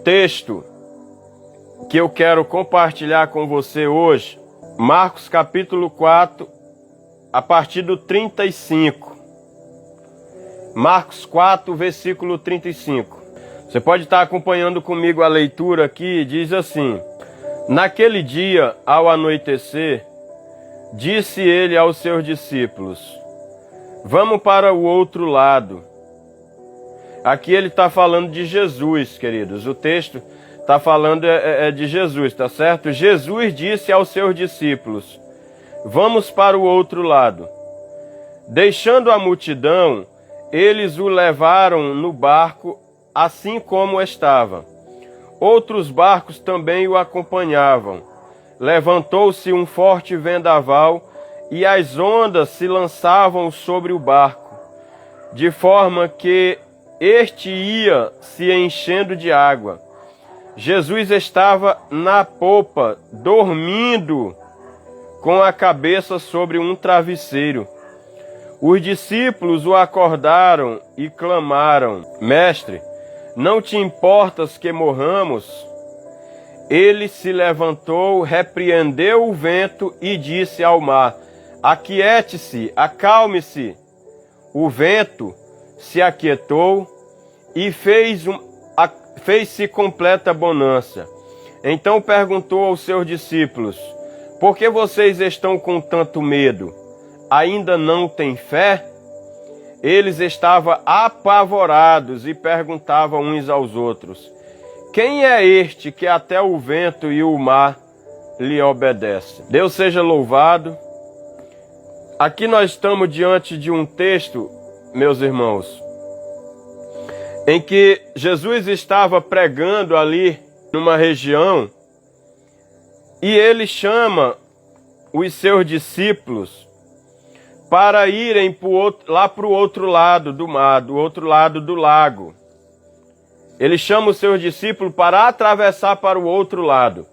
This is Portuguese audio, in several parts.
texto que eu quero compartilhar com você hoje, Marcos capítulo 4, a partir do 35. Marcos 4, versículo 35. Você pode estar acompanhando comigo a leitura aqui, diz assim: Naquele dia, ao anoitecer, disse ele aos seus discípulos: Vamos para o outro lado. Aqui ele está falando de Jesus, queridos. O texto está falando de Jesus, tá certo? Jesus disse aos seus discípulos: Vamos para o outro lado. Deixando a multidão, eles o levaram no barco, assim como estava. Outros barcos também o acompanhavam. Levantou-se um forte vendaval e as ondas se lançavam sobre o barco, de forma que este ia se enchendo de água. Jesus estava na popa, dormindo, com a cabeça sobre um travesseiro. Os discípulos o acordaram e clamaram: Mestre, não te importas que morramos? Ele se levantou, repreendeu o vento e disse ao mar: Aquiete-se, acalme-se. O vento se aquietou e fez-se completa bonança. Então perguntou aos seus discípulos: Por que vocês estão com tanto medo? Ainda não têm fé? Eles estavam apavorados e perguntavam uns aos outros: Quem é este que até o vento e o mar lhe obedecem? Deus seja louvado. Aqui nós estamos diante de um texto, meus irmãos, em que Jesus estava pregando ali numa região e ele chama os seus discípulos para irem lá para o outro lado do mar, do outro lado do lago. Ele chama os seus discípulos para atravessar para o outro lado.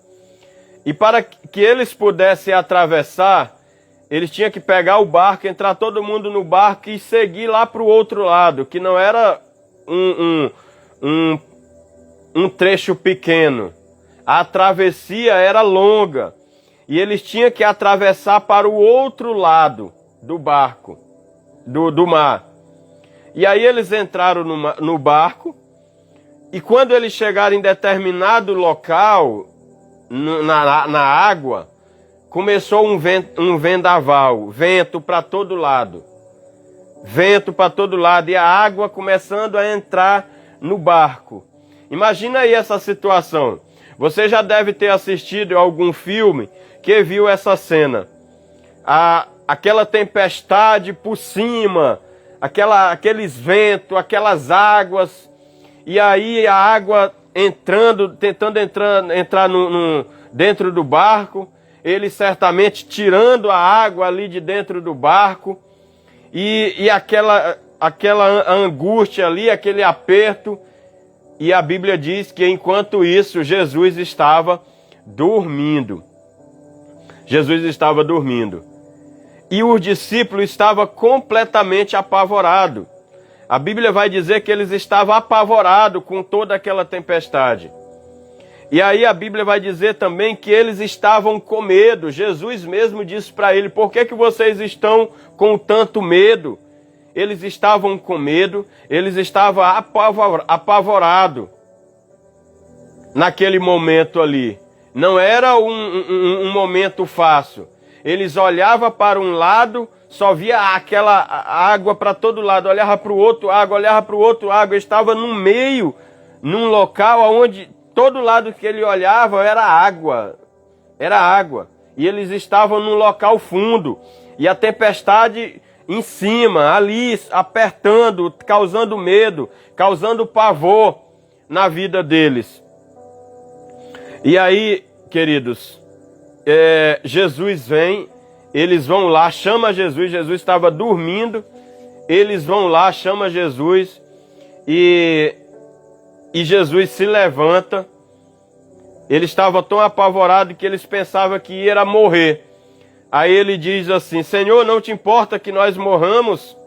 E para que eles pudessem atravessar, eles tinham que pegar o barco, entrar todo mundo no barco e seguir lá para o outro lado, que não era um trecho pequeno. A travessia era longa e eles tinham que atravessar para o outro lado do barco, do mar. E aí eles entraram no barco e quando eles chegaram em determinado local, na água, começou um vendaval, vento para todo lado. Vento para todo lado e a água começando a entrar no barco. Imagina aí essa situação. Você já deve ter assistido a algum filme que viu essa cena. Aquela tempestade por cima, aqueles ventos, aquelas águas, e aí a água tentando entrar dentro do barco, ele certamente tirando a água ali de dentro do barco, e aquela angústia ali, aquele aperto, e a Bíblia diz que enquanto isso Jesus estava dormindo. Jesus estava dormindo. E os discípulos estavam completamente apavorados. A Bíblia vai dizer que eles estavam apavorados com toda aquela tempestade. E aí a Bíblia vai dizer também que eles estavam com medo. Jesus mesmo disse para ele: Por que vocês estão com tanto medo? Eles estavam com medo, eles estavam apavorados naquele momento ali. Não era um momento fácil. Eles olhavam para um lado, só via aquela água para todo lado. Olhava para o outro, água, olhava para o outro, água. Estava no meio, num local onde todo lado que ele olhava era água. Era água. E eles estavam num local fundo. E a tempestade em cima, ali, apertando, causando medo, causando pavor na vida deles. E aí, queridos, Jesus vem, eles vão lá, chama Jesus, Jesus estava dormindo, eles vão lá, chama Jesus, e Jesus se levanta. Ele estava tão apavorado que eles pensavam que ia morrer. Aí ele diz assim: Senhor, não te importa que nós morramos?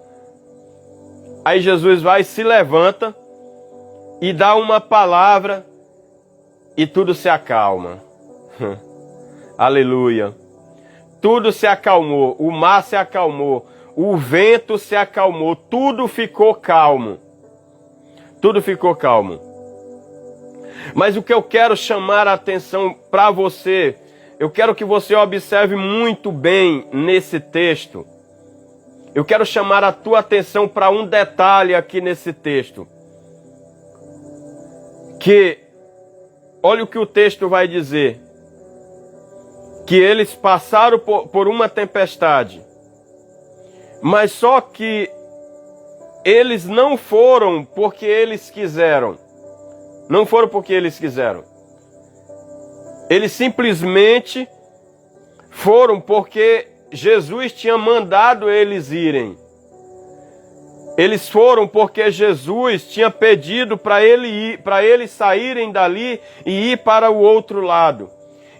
Aí Jesus vai, se levanta e dá uma palavra e tudo se acalma. Aleluia. Tudo se acalmou, o mar se acalmou, o vento se acalmou, tudo ficou calmo. Tudo ficou calmo. Mas o que eu quero chamar a atenção para você, eu quero que você observe muito bem nesse texto. Eu quero chamar a tua atenção para um detalhe aqui nesse texto. Que, olha o que o texto vai dizer. Que eles passaram por uma tempestade. Mas só que eles não foram porque eles quiseram. Não foram porque eles quiseram. Eles simplesmente foram porque Jesus tinha mandado eles irem. Eles foram porque Jesus tinha pedido para eles saírem dali e ir para o outro lado.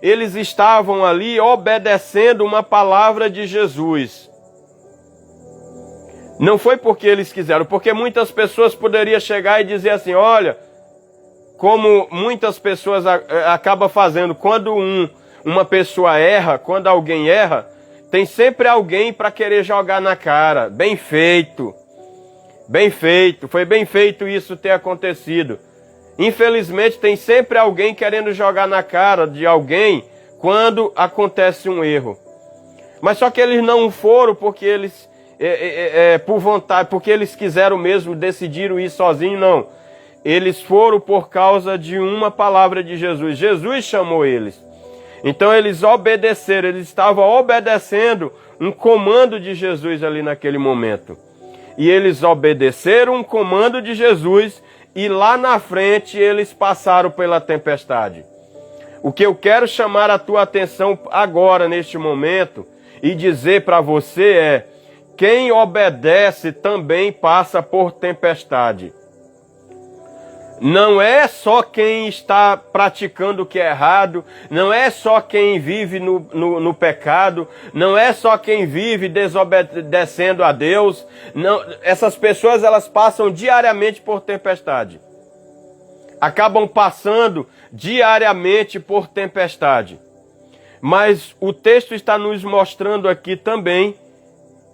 Eles estavam ali obedecendo uma palavra de Jesus. Não foi porque eles quiseram, porque muitas pessoas poderiam chegar e dizer assim, olha, como muitas pessoas acabam fazendo, quando uma pessoa erra, quando alguém erra, tem sempre alguém para querer jogar na cara. Bem feito, foi bem feito isso ter acontecido. Infelizmente tem sempre alguém querendo jogar na cara de alguém quando acontece um erro. Mas só que eles não foram porque eles, por vontade, porque eles quiseram mesmo, decidiram ir sozinhos, não. Eles foram por causa de uma palavra de Jesus. Jesus chamou eles. Então eles obedeceram, eles estavam obedecendo um comando de Jesus ali naquele momento. E eles obedeceram um comando de Jesus e lá na frente eles passaram pela tempestade. O que eu quero chamar a tua atenção agora, neste momento, e dizer para você é: quem obedece também passa por tempestade. Não é só quem está praticando o que é errado, não é só quem vive no pecado, não é só quem vive desobedecendo a Deus. Não, essas pessoas elas passam diariamente por tempestade. Acabam passando diariamente por tempestade. Mas o texto está nos mostrando aqui também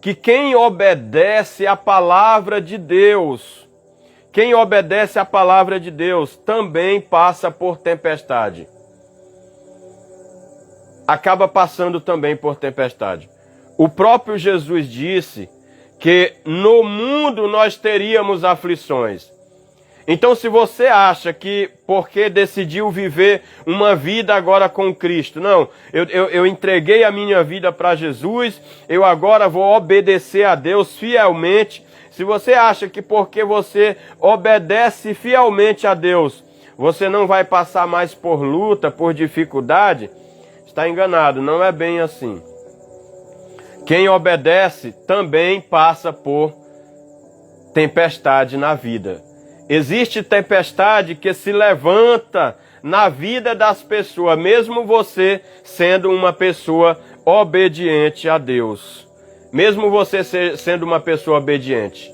que quem obedece à palavra de Deus, quem obedece à palavra de Deus também passa por tempestade. Acaba passando também por tempestade. O próprio Jesus disse que no mundo nós teríamos aflições. Então, se você acha que porque decidiu viver uma vida agora com Cristo, não, eu entreguei a minha vida para Jesus, eu agora vou obedecer a Deus fielmente. Se você acha que porque você obedece fielmente a Deus, você não vai passar mais por luta, por dificuldade, está enganado, não é bem assim. Quem obedece também passa por tempestade na vida. Existe tempestade que se levanta na vida das pessoas, mesmo você sendo uma pessoa obediente a Deus. Mesmo você sendo uma pessoa obediente.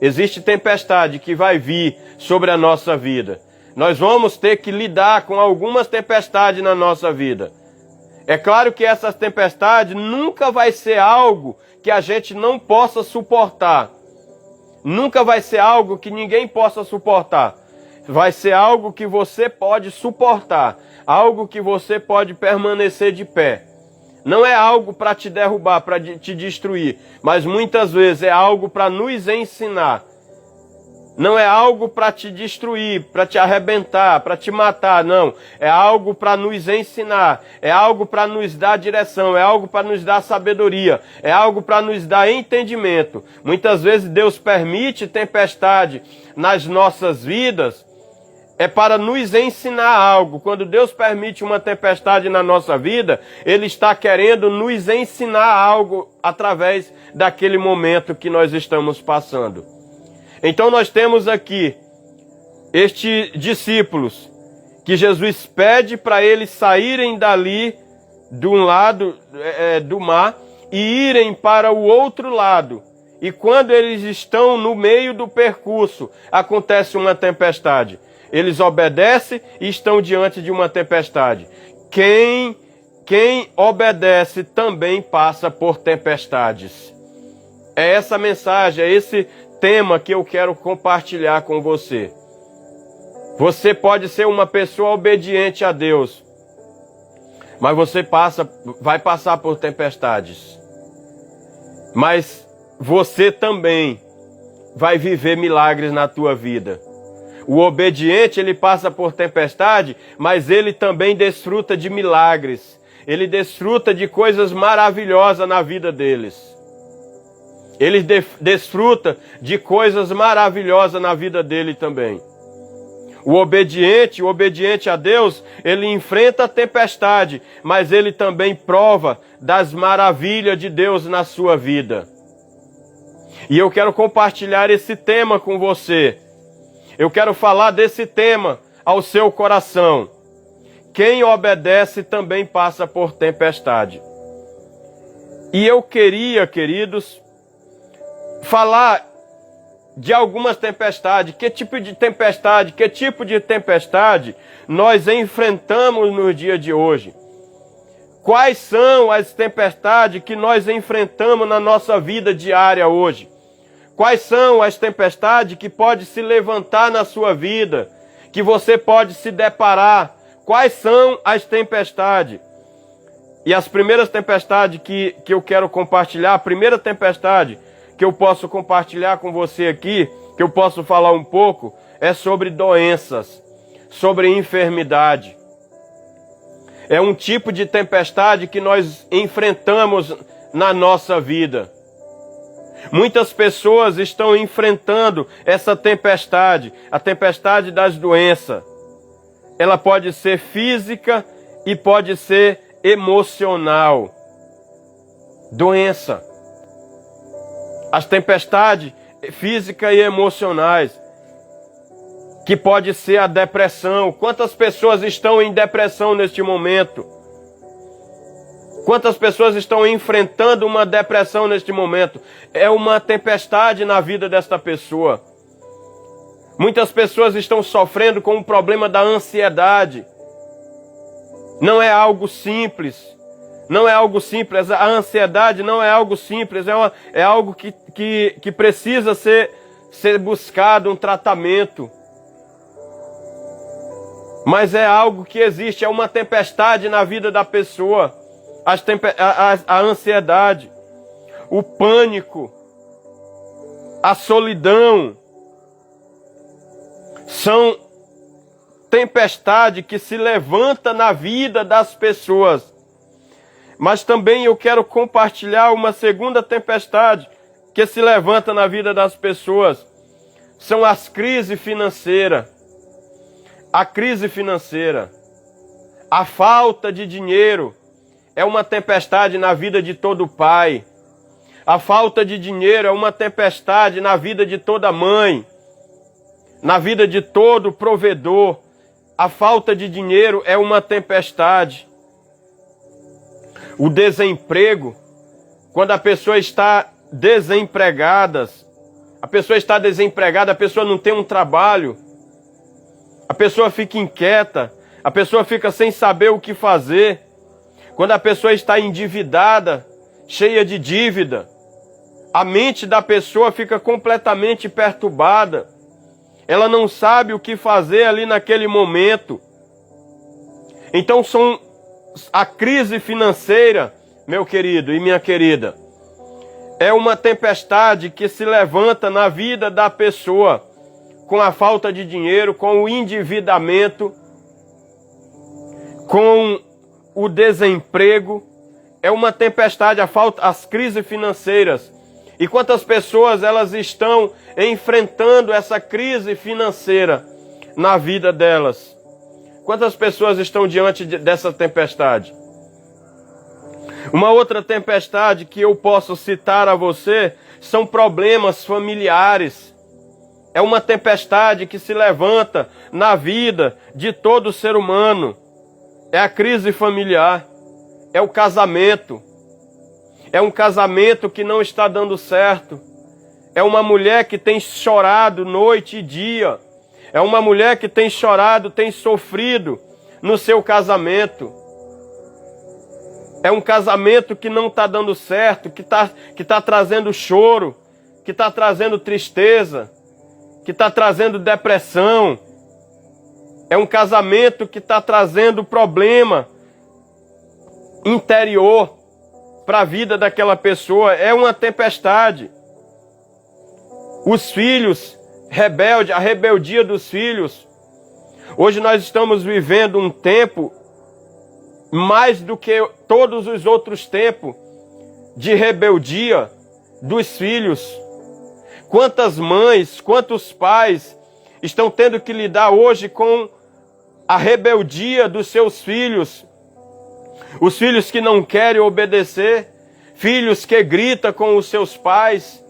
Existe tempestade que vai vir sobre a nossa vida. Nós vamos ter que lidar com algumas tempestades na nossa vida. É claro que essas tempestades nunca vai ser algo que a gente não possa suportar. Nunca vai ser algo que ninguém possa suportar. Vai ser algo que você pode suportar. Algo que você pode permanecer de pé. Não é algo para te derrubar, para te destruir, mas muitas vezes é algo para nos ensinar. Não é algo para te destruir, para te arrebentar, para te matar, não. É algo para nos ensinar, é algo para nos dar direção, é algo para nos dar sabedoria, é algo para nos dar entendimento. Muitas vezes Deus permite tempestade nas nossas vidas, é para nos ensinar algo. Quando Deus permite uma tempestade na nossa vida, Ele está querendo nos ensinar algo através daquele momento que nós estamos passando. Então nós temos aqui estes discípulos que Jesus pede para eles saírem dali de um lado do mar e irem para o outro lado. E quando eles estão no meio do percurso, acontece uma tempestade. eles obedecem e estão diante de uma tempestade. Quem obedece também passa por tempestades. É essa mensagem, é esse tema que eu quero compartilhar com você. Você pode ser uma pessoa obediente a Deus, mas você vai passar por tempestades. Mas você também vai viver milagres na tua vida. O obediente, ele passa por tempestade, mas ele também desfruta de milagres. Ele desfruta de coisas maravilhosas na vida deles. Ele desfruta de coisas maravilhosas na vida dele também. O obediente a Deus, ele enfrenta a tempestade, mas ele também prova das maravilhas de Deus na sua vida. E eu quero compartilhar esse tema com você. Eu quero falar desse tema ao seu coração. Quem obedece também passa por tempestade. E eu queria, queridos, falar de algumas tempestades. Que tipo de tempestade nós enfrentamos no dia de hoje? Quais são as tempestades que nós enfrentamos na nossa vida diária hoje? Quais são as tempestades que podem se levantar na sua vida, que você pode se deparar? Quais são as tempestades? E as primeiras tempestades que eu quero compartilhar, a primeira tempestade que eu posso compartilhar com você aqui, que eu posso falar um pouco, é sobre doenças, sobre enfermidade. É um tipo de tempestade que nós enfrentamos na nossa vida. Muitas pessoas estão enfrentando essa tempestade, a tempestade das doenças. Ela pode ser física e pode ser emocional. Doença. As tempestades físicas e emocionais, que pode ser a depressão. Quantas pessoas estão em depressão neste momento? Quantas pessoas estão enfrentando uma depressão neste momento? É uma tempestade na vida desta pessoa. Muitas pessoas estão sofrendo com o problema da ansiedade. Não é algo simples. Não é algo simples. A ansiedade não é algo simples. É algo que precisa ser buscado um tratamento. Mas é algo que existe. É uma tempestade na vida da pessoa. A ansiedade, o pânico, a solidão, são tempestades que se levantam na vida das pessoas. Mas também eu quero compartilhar uma segunda tempestade que se levanta na vida das pessoas. São as crises financeiras. A crise financeira, a falta de dinheiro, é uma tempestade na vida de todo pai. A falta de dinheiro é uma tempestade na vida de toda mãe, na vida de todo provedor. A falta de dinheiro é uma tempestade. O desemprego, quando a pessoa está desempregada, a pessoa não tem um trabalho, a pessoa fica inquieta, a pessoa fica sem saber o que fazer. Quando a pessoa está endividada, cheia de dívida, a mente da pessoa fica completamente perturbada. Ela não sabe o que fazer ali naquele momento. Então a crise financeira, meu querido e minha querida, é uma tempestade que se levanta na vida da pessoa com a falta de dinheiro, com o endividamento, com o desemprego. É uma tempestade, as crises financeiras. E quantas pessoas elas estão enfrentando essa crise financeira na vida delas? Quantas pessoas estão diante dessa tempestade? Uma outra tempestade que eu posso citar a você são problemas familiares. É uma tempestade que se levanta na vida de todo ser humano. É a crise familiar, é o casamento. É um casamento que não está dando certo. É uma mulher que tem chorado noite e dia. É uma mulher que tem chorado, tem sofrido no seu casamento. É um casamento que não está dando certo, que tá trazendo choro, que está trazendo tristeza, que está trazendo depressão. É um casamento que está trazendo problema interior para a vida daquela pessoa. É uma tempestade. Os filhos rebeldes, a rebeldia dos filhos. Hoje nós estamos vivendo um tempo, mais do que todos os outros tempos, de rebeldia dos filhos. Quantas mães, quantos pais estão tendo que lidar hoje com a rebeldia dos seus filhos? Os filhos que não querem obedecer, filhos que gritam com os seus pais,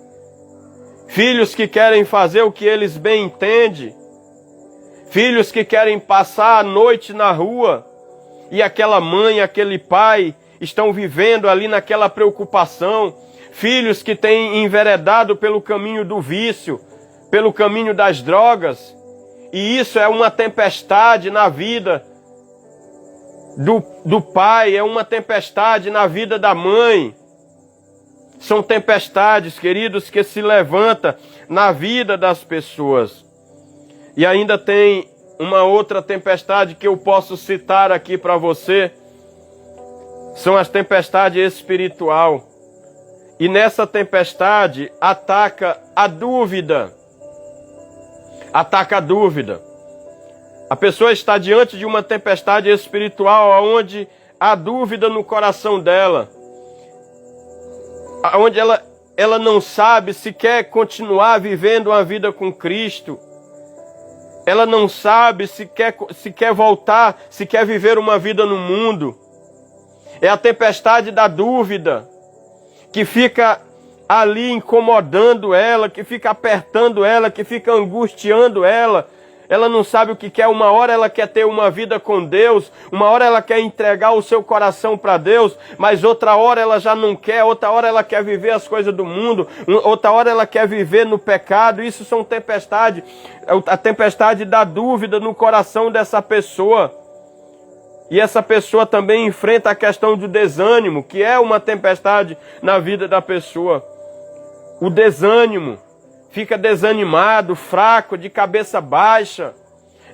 filhos que querem fazer o que eles bem entendem, filhos que querem passar a noite na rua, e aquela mãe, aquele pai estão vivendo ali naquela preocupação, filhos que têm enveredado pelo caminho do vício, pelo caminho das drogas, e isso é uma tempestade na vida do pai, é uma tempestade na vida da mãe. São tempestades, queridos, que se levantam na vida das pessoas. E ainda tem uma outra tempestade que eu posso citar aqui para você. São as tempestades espiritual. E nessa tempestade ataca a dúvida. Ataca a dúvida. A pessoa está diante de uma tempestade espiritual onde há dúvida no coração dela. Onde ela não sabe se quer continuar vivendo uma vida com Cristo. Ela não sabe se quer voltar, se quer viver uma vida no mundo. É a tempestade da dúvida que fica ali incomodando ela, que fica apertando ela, que fica angustiando ela. Ela não sabe o que quer. Uma hora ela quer ter uma vida com Deus, uma hora ela quer entregar o seu coração para Deus, mas outra hora ela já não quer, outra hora ela quer viver as coisas do mundo, outra hora ela quer viver no pecado. Isso são tempestades, a tempestade da dúvida no coração dessa pessoa. E essa pessoa também enfrenta a questão do desânimo, que é uma tempestade na vida da pessoa. O desânimo. Fica desanimado, fraco, de cabeça baixa,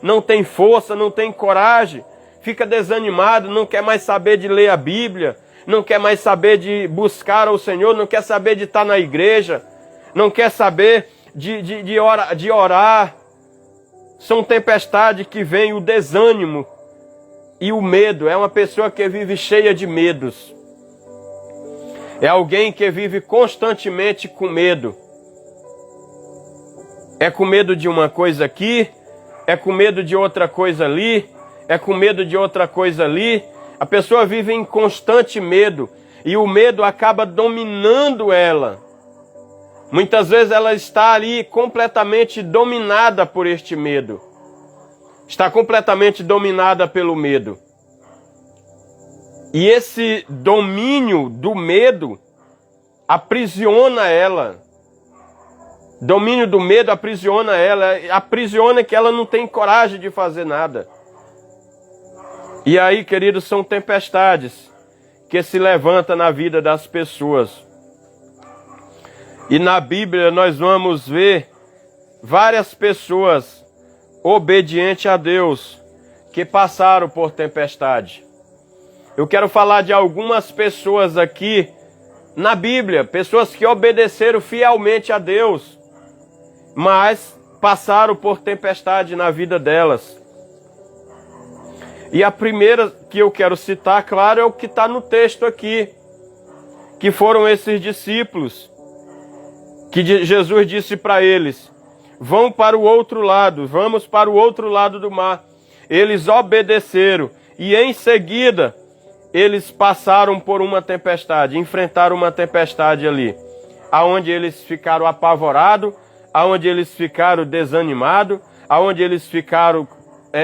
não tem força, não tem coragem, fica desanimado, não quer mais saber de ler a Bíblia, não quer mais saber de buscar ao Senhor, não quer saber de estar na igreja, não quer saber de orar. São tempestades que vem o desânimo e o medo. É uma pessoa que vive cheia de medos. É alguém que vive constantemente com medo. É com medo de uma coisa aqui, é com medo de outra coisa ali, é com medo de outra coisa ali. A pessoa vive em constante medo e o medo acaba dominando ela. Muitas vezes ela está ali completamente dominada por este medo. Está completamente dominada pelo medo. E esse domínio do medo aprisiona ela. Domínio do medo aprisiona ela, aprisiona que ela não tem coragem de fazer nada. E aí, queridos, são tempestades que se levantam na vida das pessoas. E na Bíblia nós vamos ver várias pessoas obedientes a Deus que passaram por tempestade. Eu quero falar de algumas pessoas aqui na Bíblia, pessoas que obedeceram fielmente a Deus, mas passaram por tempestade na vida delas. E a primeira que eu quero citar, claro, é o que está no texto aqui, que foram esses discípulos, que Jesus disse para eles, vão para o outro lado, vamos para o outro lado do mar. Eles obedeceram e em seguida eles passaram por uma tempestade, enfrentaram uma tempestade ali, aonde eles ficaram apavorados, aonde eles ficaram desanimados, aonde eles ficaram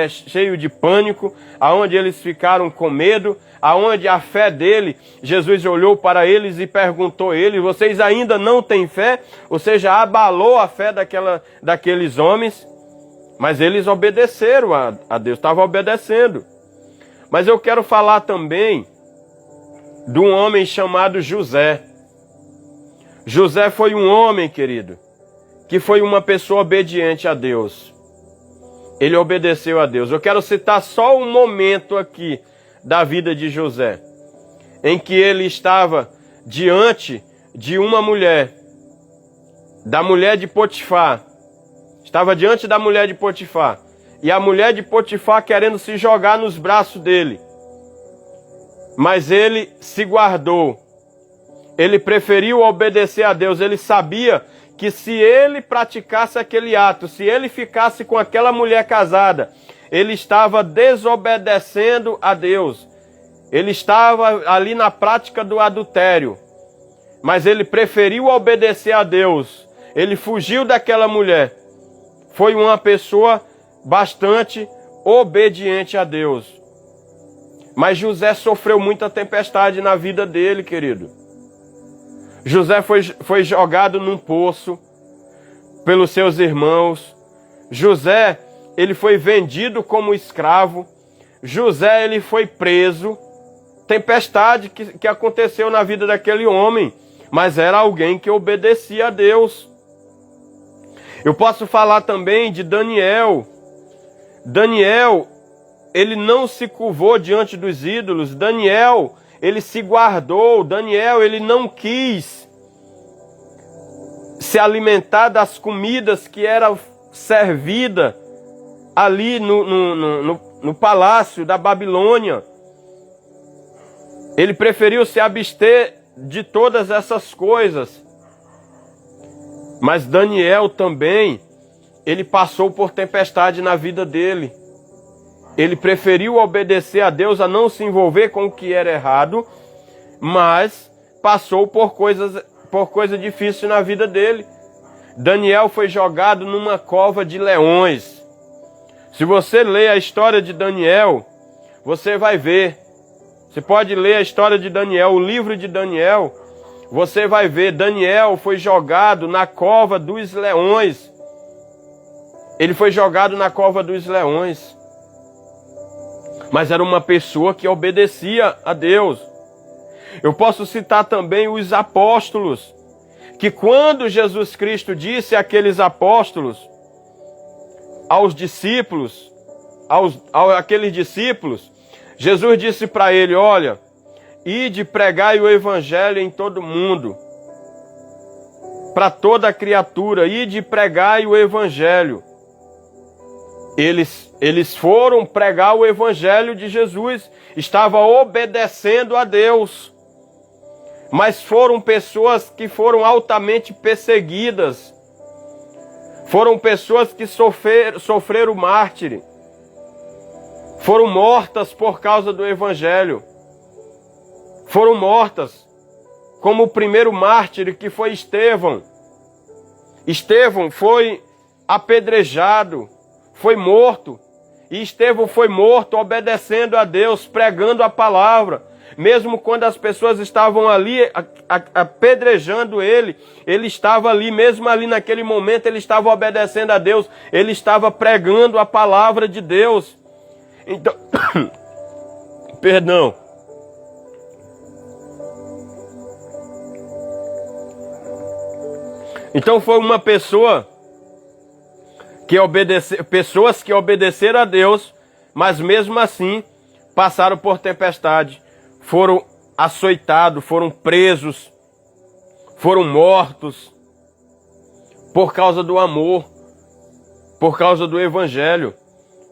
cheios de pânico, aonde eles ficaram com medo, aonde a fé dele, Jesus olhou para eles e perguntou a eles, vocês ainda não têm fé? Ou seja, abalou a fé daqueles homens. Mas eles obedeceram a Deus, estavam obedecendo. Mas eu quero falar também de um homem chamado José. José foi um homem, querido, que foi uma pessoa obediente a Deus. Ele obedeceu a Deus. Eu quero citar só um momento aqui da vida de José, em que ele estava diante de uma mulher, da mulher de Potifar. Estava diante da mulher de Potifar. E a mulher de Potifar querendo se jogar nos braços dele. Mas ele se guardou. Ele preferiu obedecer a Deus. Ele sabia que se ele praticasse aquele ato, se ele ficasse com aquela mulher casada, ele estava desobedecendo a Deus. Ele estava ali na prática do adultério. Mas ele preferiu obedecer a Deus. Ele fugiu daquela mulher. Foi uma pessoa bastante obediente a Deus. Mas José sofreu muita tempestade na vida dele, querido. José foi jogado num poço pelos seus irmãos. José, ele foi vendido como escravo. José, ele foi preso. Tempestade que aconteceu na vida daquele homem. Mas era alguém que obedecia a Deus. Eu posso falar também de Daniel. Daniel, ele não se curvou diante dos ídolos. Daniel, ele se guardou. Daniel, ele não quis se alimentar das comidas que era servida ali no palácio da Babilônia. Ele preferiu se abster de todas essas coisas. Mas Daniel também, ele passou por tempestade na vida dele. Ele preferiu obedecer a Deus, a não se envolver com o que era errado, mas passou por coisa difícil na vida dele. Daniel foi jogado numa cova de leões. Se você ler a história de Daniel, você vai ver. Você pode ler a história de Daniel, o livro de Daniel. Você vai ver, Daniel foi jogado na cova dos leões. Ele foi jogado na cova dos leões. Mas era uma pessoa que obedecia a Deus. Eu posso citar também os apóstolos, que quando Jesus Cristo disse àqueles apóstolos, aos discípulos, aqueles discípulos, Jesus disse para ele, olha, ide pregai o evangelho em todo mundo, para toda criatura, ide pregai o evangelho. Eles foram pregar o evangelho de Jesus, estavam obedecendo a Deus, mas foram pessoas que foram altamente perseguidas, foram pessoas que sofreram mártir, foram mortas por causa do evangelho. Foram mortas, como o primeiro mártir que foi Estevão. Estevão foi apedrejado, foi morto. E Estevão foi morto obedecendo a Deus, pregando a palavra. Mesmo quando as pessoas estavam ali apedrejando ele estava ali, mesmo ali naquele momento, ele estava obedecendo a Deus, ele estava pregando a palavra de Deus. Então, perdão. Então foi uma pessoa que pessoas que obedeceram a Deus, mas mesmo assim passaram por tempestade, foram açoitados, foram presos, foram mortos por causa do amor, por causa do evangelho.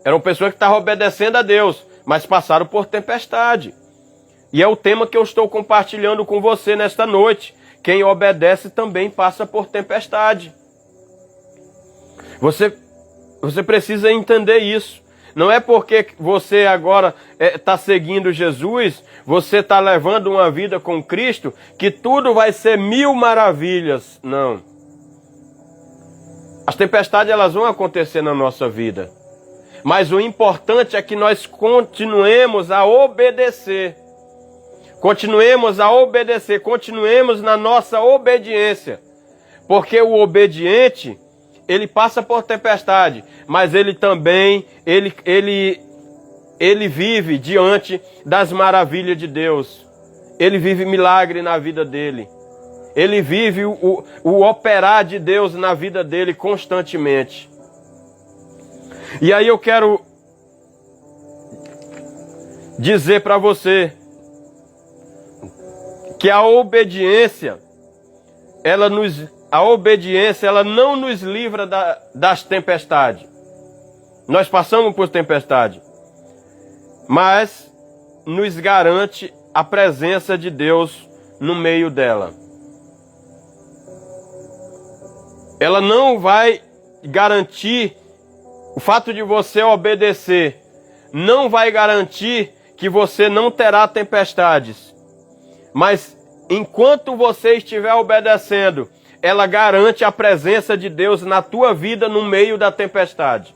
Eram pessoas que estavam obedecendo a Deus, mas passaram por tempestade. E é o tema que eu estou compartilhando com você nesta noite. Quem obedece também passa por tempestade. Você precisa entender isso. Não é porque você agora está seguindo Jesus, você está levando uma vida com Cristo, que tudo vai ser mil maravilhas. Não. As tempestades elas vão acontecer na nossa vida. Mas o importante é que nós continuemos a obedecer. Continuemos a obedecer, continuemos na nossa obediência. Porque o obediente, ele passa por tempestade, mas ele também, ele vive diante das maravilhas de Deus. Ele vive milagre na vida dele. Ele vive o operar de Deus na vida dele constantemente. E aí eu quero dizer para você que a obediência, ela não nos livra das tempestades. Nós passamos por tempestade, mas nos garante a presença de Deus no meio dela. Ela não vai garantir, o fato de você obedecer, não vai garantir que você não terá tempestades. Mas enquanto você estiver obedecendo, ela garante a presença de Deus na tua vida no meio da tempestade.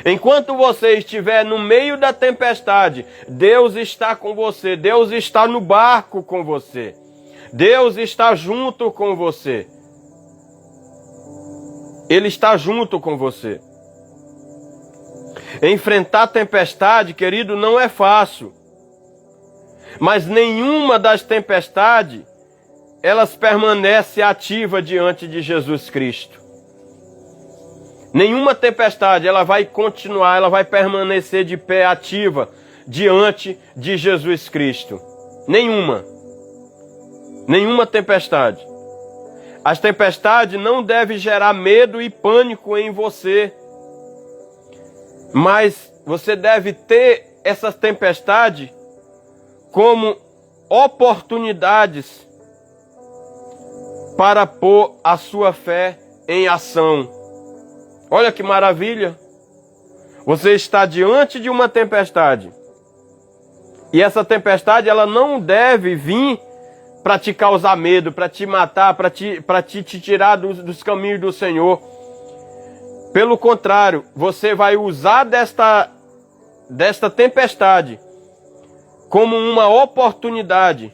Enquanto você estiver no meio da tempestade, Deus está com você, Deus está no barco com você, Deus está junto com você. Ele está junto com você. Enfrentar a tempestade, querido, não é fácil. Mas nenhuma das tempestades, elas permanecem ativas diante de Jesus Cristo. Nenhuma tempestade, ela vai continuar, ela vai permanecer de pé ativa diante de Jesus Cristo. Nenhuma. Nenhuma tempestade. As tempestades não devem gerar medo e pânico em você. Mas você deve ter essas tempestades como oportunidades para pôr a sua fé em ação. Olha que maravilha! Você está diante de uma tempestade. E essa tempestade, ela não deve vir para te causar medo, para te matar, para te tirar dos caminhos do Senhor. Pelo contrário, você vai usar desta tempestade como uma oportunidade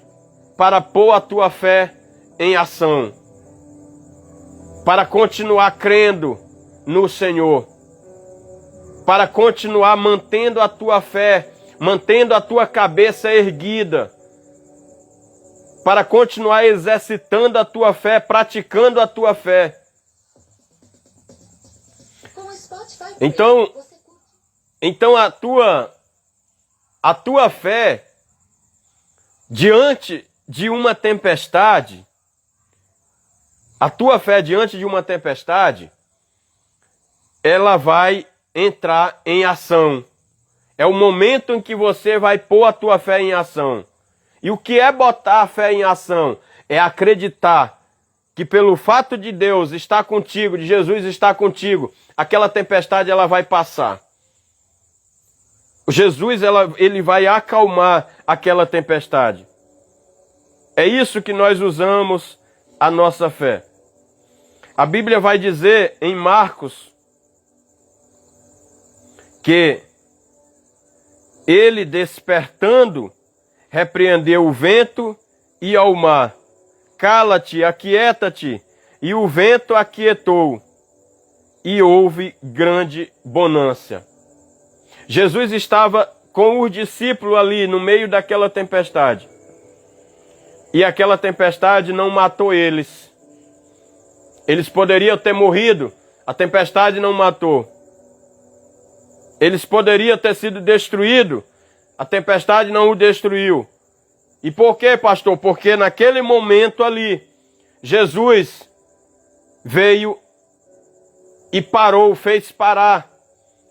para pôr a tua fé em ação, para continuar crendo no Senhor, para continuar mantendo a tua fé, mantendo a tua cabeça erguida, para continuar exercitando a tua fé, praticando a tua fé. Então a tua fé diante de uma tempestade, ela vai entrar em ação. É o momento em que você vai pôr a tua fé em ação. E o que é botar a fé em ação? É acreditar que pelo fato de Deus estar contigo, de Jesus estar contigo, aquela tempestade ela vai passar. Jesus ele vai acalmar aquela tempestade. É isso que nós usamos a nossa fé. A Bíblia vai dizer em Marcos que ele, despertando, repreendeu o vento e ao mar. Cala-te, aquieta-te. E o vento aquietou. E houve grande bonança. Jesus estava com os discípulos ali no meio daquela tempestade. E aquela tempestade não matou eles. Eles poderiam ter morrido, a tempestade não matou. Eles poderiam ter sido destruídos, a tempestade não o destruiu. E por quê, pastor? Porque naquele momento ali, Jesus veio e parou, fez parar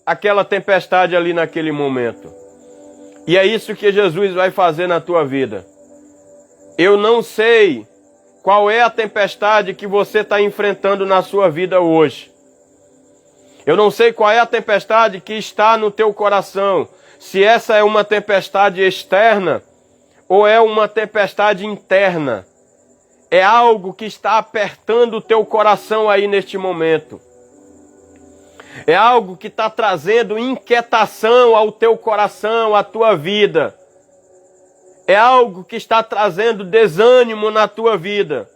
aquela tempestade ali naquele momento. E é isso que Jesus vai fazer na tua vida. Eu não sei qual é a tempestade que você está enfrentando na sua vida hoje. Eu não sei qual é a tempestade que está no teu coração. Se essa é uma tempestade externa ou é uma tempestade interna. É algo que está apertando o teu coração aí neste momento. É algo que está trazendo inquietação ao teu coração, à tua vida. É algo que está trazendo desânimo na tua vida.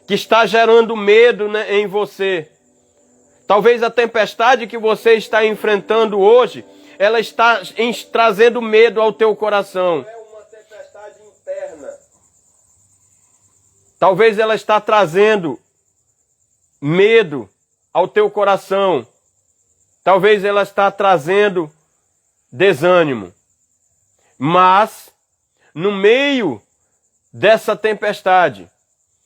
Que está gerando medo, né, em você. Talvez a tempestade que você está enfrentando hoje, ela está trazendo medo ao teu coração. É uma tempestade interna. Talvez ela está trazendo medo ao teu coração. Talvez ela está trazendo desânimo. Mas, no meio dessa tempestade,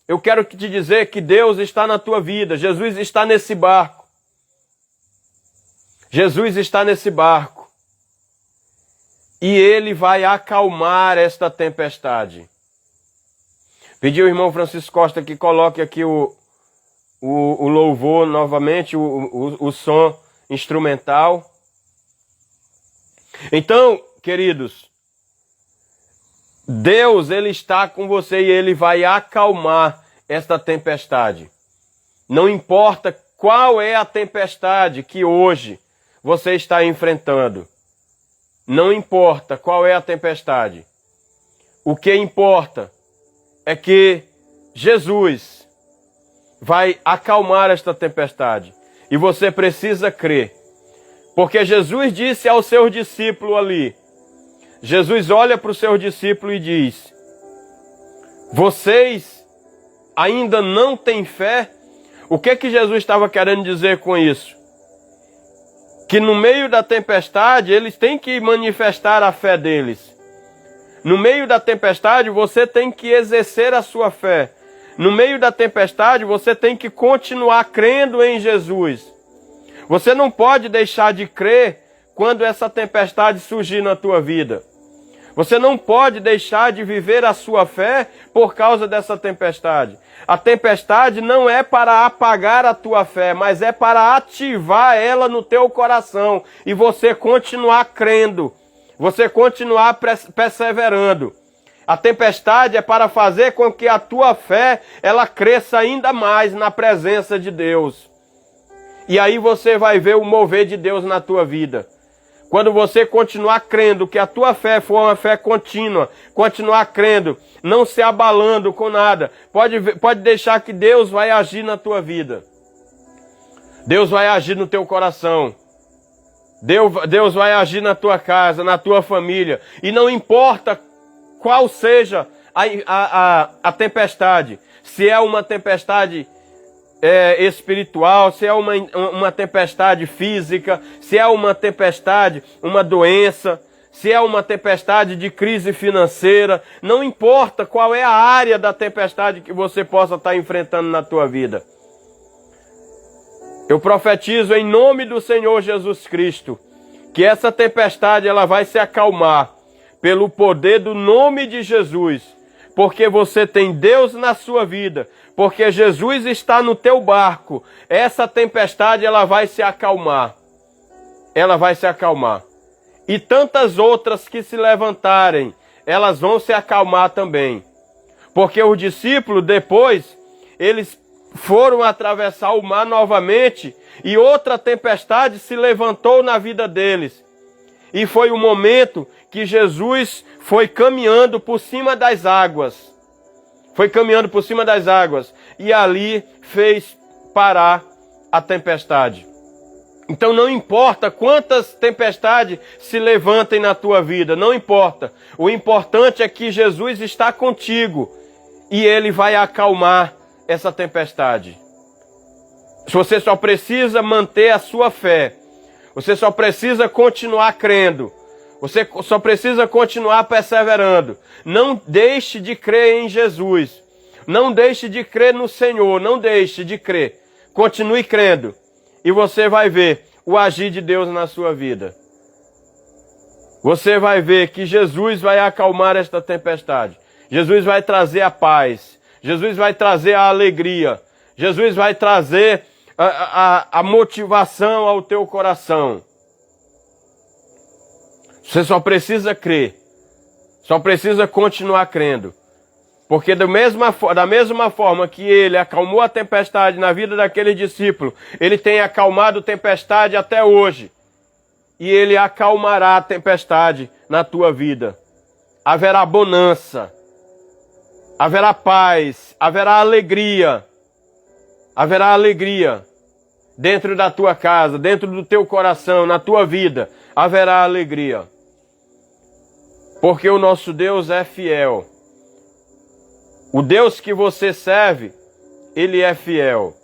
eu quero te dizer que Deus está na tua vida. Jesus está nesse barco. Jesus está nesse barco. E Ele vai acalmar esta tempestade. Pedi ao irmão Francisco Costa que coloque aqui o louvor novamente, o som instrumental. Então, queridos, Deus, Ele está com você e Ele vai acalmar esta tempestade. Não importa qual é a tempestade que hoje você está enfrentando. Não importa qual é a tempestade. O que importa é que Jesus vai acalmar esta tempestade. E você precisa crer. Porque Jesus disse ao seu discípulo ali, Jesus olha para o seu discípulo e diz, vocês ainda não têm fé? O que que Jesus estava querendo dizer com isso? Que no meio da tempestade, eles têm que manifestar a fé deles. No meio da tempestade, você tem que exercer a sua fé. No meio da tempestade, você tem que continuar crendo em Jesus. Você não pode deixar de crer quando essa tempestade surgir na tua vida. Você não pode deixar de viver a sua fé por causa dessa tempestade. A tempestade não é para apagar a tua fé, mas é para ativar ela no teu coração e você continuar crendo, você continuar perseverando. A tempestade é para fazer com que a tua fé ela cresça ainda mais na presença de Deus. E aí você vai ver o mover de Deus na tua vida. Quando você continuar crendo que a tua fé for uma fé contínua, continuar crendo, não se abalando com nada, pode deixar que Deus vai agir na tua vida. Deus vai agir no teu coração. Deus vai agir na tua casa, na tua família. E não importa qual seja a tempestade, se é uma tempestade espiritual, se é uma tempestade física, se é uma tempestade, uma doença, se é uma tempestade de crise financeira, não importa qual é a área da tempestade que você possa estar enfrentando na tua vida. Eu profetizo em nome do Senhor Jesus Cristo que essa tempestade ela vai se acalmar pelo poder do nome de Jesus, porque você tem Deus na sua vida, porque Jesus está no teu barco. Essa tempestade ela vai se acalmar. Ela vai se acalmar. E tantas outras que se levantarem, elas vão se acalmar também. Porque os discípulos depois, eles foram atravessar o mar novamente e outra tempestade se levantou na vida deles. E foi o momento que Jesus foi caminhando por cima das águas. Foi caminhando por cima das águas e ali fez parar a tempestade. Então não importa quantas tempestades se levantem na tua vida, não importa. O importante é que Jesus está contigo e Ele vai acalmar essa tempestade. Você só precisa manter a sua fé. Você só precisa continuar crendo. Você só precisa continuar perseverando. Não deixe de crer em Jesus. Não deixe de crer no Senhor. Não deixe de crer. Continue crendo. E você vai ver o agir de Deus na sua vida. Você vai ver que Jesus vai acalmar esta tempestade. Jesus vai trazer a paz. Jesus vai trazer a alegria. Jesus vai trazer a motivação ao teu coração. Você só precisa crer. Só precisa continuar crendo. Porque da mesma forma que Ele acalmou a tempestade na vida daquele discípulo, Ele tem acalmado a tempestade até hoje. E Ele acalmará a tempestade na tua vida. Haverá bonança. Haverá paz. Haverá alegria. Haverá alegria. dentro da tua casa, dentro do teu coração, na tua vida, haverá alegria. Porque o nosso Deus é fiel. O Deus que você serve, Ele é fiel.